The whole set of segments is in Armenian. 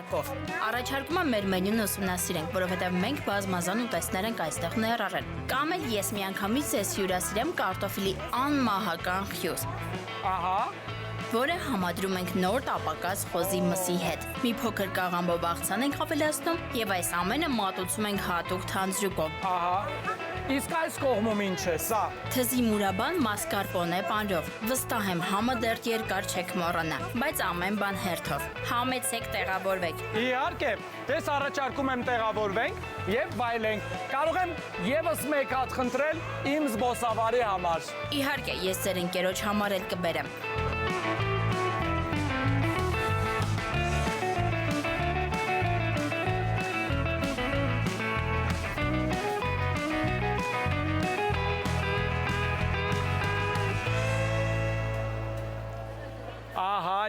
որակով։ Առաջարկում եմ մեր մենյուն ուսումնասիրենք, որովհետև մենք բազմազան ուտեստներ ենք այստեղ ներառել։ Կամ էլ ես միանգամից ձեզ հյուրասիրեմ կարտոֆիլի անմահական խյուզ, որը համադրում ենք նոր տապակած խոզի մսի հետ։ Մի փոքր կաղամբով աղցան ենք ավելացնում եւ այս ամենը մատուցում ենք հատուկ թանձրուկով։ Իսկ այս կողմում ինչ է, սա։ Թզի մուրաբան մասկարպոնե պանրով։ Վստահ եմ, համը դեռ երկար չեք մոռանա, բայց ամեն բան հերթով։ Համեցեք, տեղավորվեք։ Իհարկե, ես առաջարկում եմ տեղավորվենք եւ վայելենք։ Կարող եմ եւս մեկ հատ խնդրել իմ զբոսավարի համար։ Իհարկե, ես ձեր ընկերոջ համար էլ կբերեմ։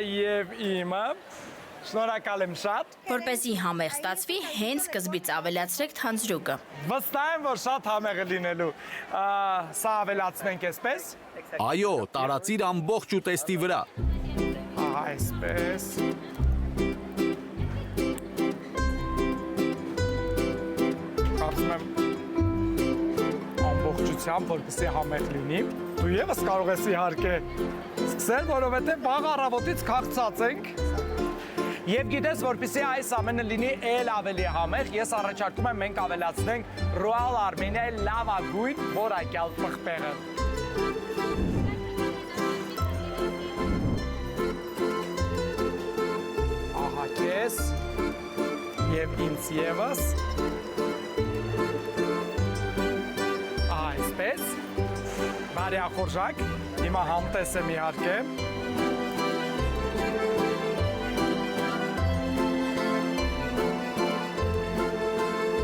Եվ իմը, շնորհակալ եմ շատ։ Որպեսզի համեղ ստացվի, հենց սկզբից ավելացրեք թանձրուկը։ Վստահ եմ, որ շատ համեղ է լինելու։ Սա ավելացնենք այսպես։ Այո, տարածիր ամբողջ ուտեստի վրա։ Այսպես։ Կարծում եմ ամբողջությամբ, որպեսզի համեղ լինի։ Դու եւս կարող ես իհարկե սկսել, որովհետև վաղ առավոտից քաղցած ենք։ Եվ գիտես, որպեսզի այս ամենը լինի էլ ավելի համեղ, ես առաջարկում եմ մենք ավելացնենք Royal Armenia-ի լավագույն որակյալ պղպեղը։ Ահա քեզ եւ ինձ եւս։ Այսպես։ Բարեախորժակ, հիմա համտես եմ իհարկե։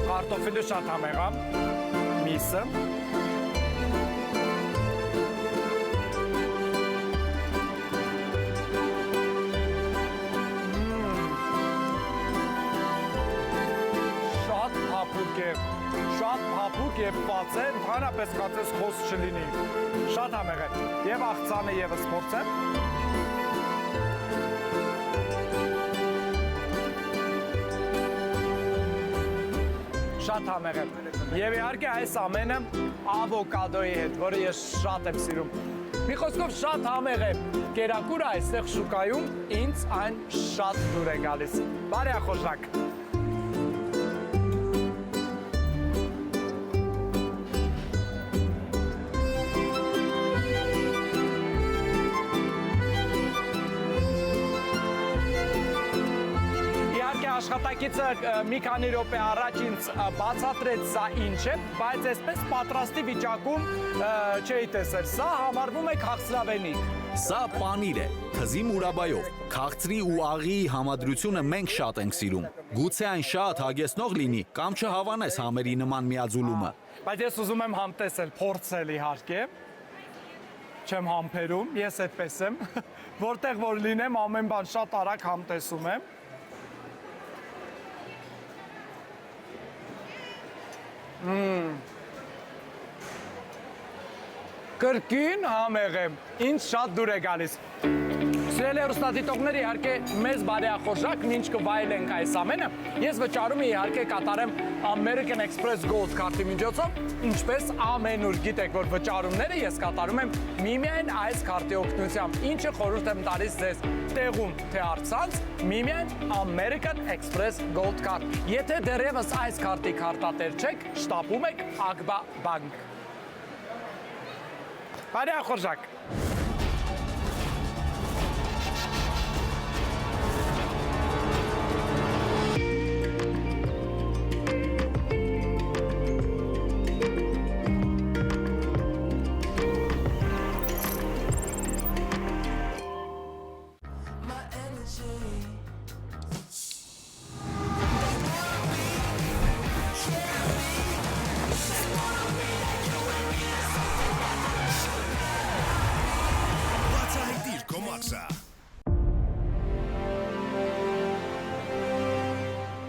Կարտոֆիլը շատ համեղ է, միսը։ Շատ փափուկ է։ Շատ փափուկ եւ բաց է, ընդհանրապես կացես խոս չլինի։ Շատ համեղ է։ Եվ աղցանը եւս փորձեմ։ Շատ համեղ է։ Եվ իհարկե այս ամենը ավոկադոյի հետ, որը ես շատ եմ սիրում։ Մի խոսքով շատ համեղ է։ Կերակուրը այստեղ շուկայում ինձ այն շատ դուր է գալիս։ Բարեախորժակ։ Աշխատակիցը մի քանի րոպե առաջ ինձ բացատրեց սա ինչ է, բայց այսպես պատրաստի վիճակում չէի տեսել։ Սա համարվում է քաղցրավենիք։ Սա պանիր է, թզի մուրաբայով։ Քաղցրի ու աղիի համադրությունը մենք շատ ենք սիրում։ Գուցե այն շատ հագեցնող լինի, կամ չհավանես համերի նման միաձուլումը։ Բայց ես ուզում եմ համտեսել, փորձել իհարկե։ Չեմ համբերում, ես այդպես եմ։ Որտեղ որ լինեմ, ամեն բան շատ արագ համտեսում եմ։ Կրկին համեղ է, ինձ շատ դուր է գալիս։ Սիրելի հեռուստադիտողներ, իհարկե մեզ բարեախորժակ, մինչ կվայելենք այս ամենը, ես վճարում եմ իհարկե կատարեմ American Express Gold քարտի միջոցով, ինչպես ամենուր գիտեք, որ վճարումները ես կատարում եմ միմիայն այս քարտի օգնությամբ, ինչը խորհուրդ եմ տալիս ձեզ տեղում, թե առցանց, միմիայն American Express Gold քարտ։ Եթե դեռևս այս քարտի քարտատեր չեք, շտապում եք Agba Bank։ Բարեախորժակ։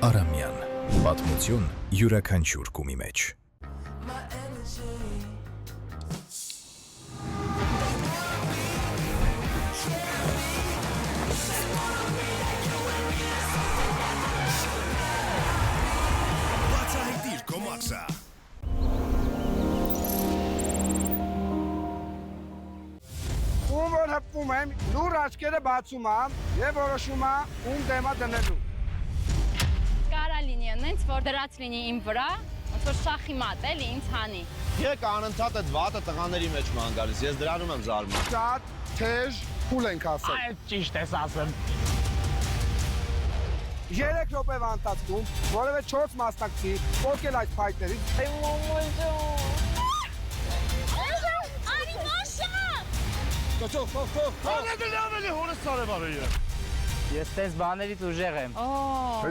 Արամյան, պատմություն յուրաքանչյուր կումի մեջ։ նայում եմ, լուր աչքերը բացում եմ եւ որոշում եմ ում դեմա դնելու։ Կարա լինի այնց, որ դրած լինի իմ վրա, ոնց որ շախի մատ էլի ինձ հանի։ Եք անընդհատ այդ վատը տղաների մեջ ման գալիս, ես դրանում եմ զարմանում։ Շատ թեժ փուլ ենք ասել։ Այդ ճիշտ ես ասում։ 3 րոպե ընթացքում որևէ 4 մասնակցի փոքել այդ փայտերից։ Ես տես բաներից ուժեղ եմ։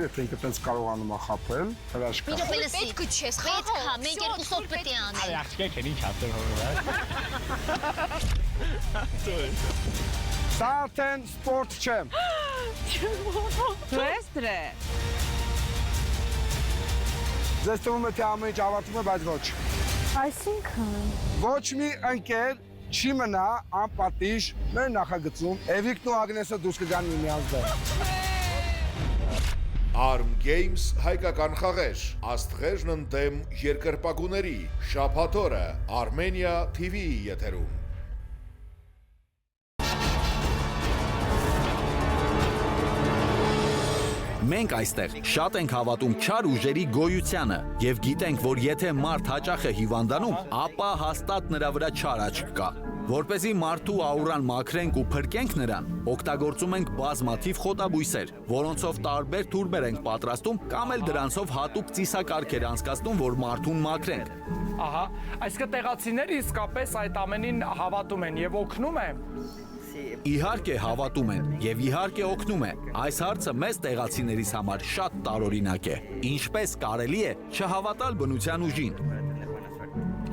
Եթե ինքը տենց կարողանում է խաբել, հրաշքա։ Պետք չես, պետք է, մենք երկուսով պետք է անենք։ Աղջիկ են ինչ ասում հորը։ Սա արդեն սպորտ չէ։ Դրե։ Ձեզ թվում է թե ամեն ինչ ավարտվում է, բայց ոչ։ Այսինքն։ Ոչ մի ընկեր չի մնա անպատիժ մեր նախագծում Էվիկն ու Ագնեսը դուրս կգան միմյանց դեմ։ Arm Games հայկական խաղեր, աստղերն ընդդեմ երկրպագուների, շաբաթօրը Armenia TV-ի եթերում։ Մենք այստեղ շատ ենք հավատում չար ուժերի գոյությանը եւ գիտենք, որ եթե մարդ հաճախ է հիվանդանում, ապա հաստատ նրա վրա չար աչք կա։ Որպեսզի մարդու աուրան մաքրենք ու փրկենք նրան, օգտագործում ենք բազմաթիվ խոտաբույսեր, որոնցով տարբեր թուրբեր ենք պատրաստում կամ էլ դրանցով հատուկ ծիսակարգեր անցկացնում, որ մարդուն մաքրենք։ Ահա, այսինքն տեղացիները իսկապես այդ ամենին հավատում են եւ օգնում են։ Իհարկե հավատում են եւ իհարկե օգնում է։ Այս հարցը մեզ տեղացիներիս համար շատ տարօրինակ է։ Ինչպես կարելի է չհավատալ բնության ուժին։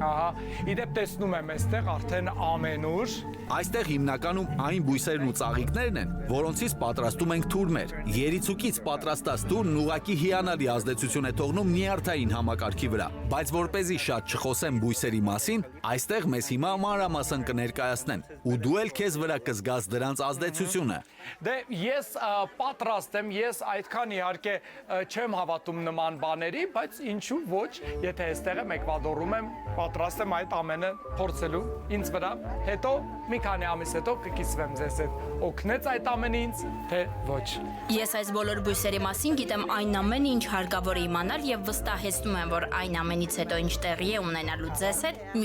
Ահա, իդեպ տեսնում եմ այստեղ արդեն ամենուր։ Այստեղ հիմնականում այն բույսերն ու ծաղիկներն են, որոնցից պատրաստում ենք թուրմեր։ Երիցուկից պատրաստած թուրմն ուղղակի հիանալի ազդեցություն է թողնում նյարդային համակարգի վրա, բայց որպեսզի շատ չխոսեմ բույսերի մասին, այստեղ մեզ հիմա մանրամասն կներկայացնեն, ու դու էլ քեզ վրա կզգաս դրանց ազդեցությունը։ Դե ես պատրաստ եմ, ես այդքան իհարկե չեմ հավատում նման բաների, բայց ինչու ոչ, եթե այստեղ եմ Էկվադորում եմ, պատրաստ եմ այդ ամենը փորձելու ինձ վրա, հետո մի քանի ամիս հետո կկիսվեմ ձեզ հետ, օգնեց այդ ամենը ինձ, թե ոչ։ Ես այս բոլոր բույսերի մասին գիտեմ այն ամենը, ինչ հարկավոր է իմանալ եւ վստահեցնում եմ, որ այն ամենից հետո ինչ տեղի է ունենալու ձեզ հետ, մի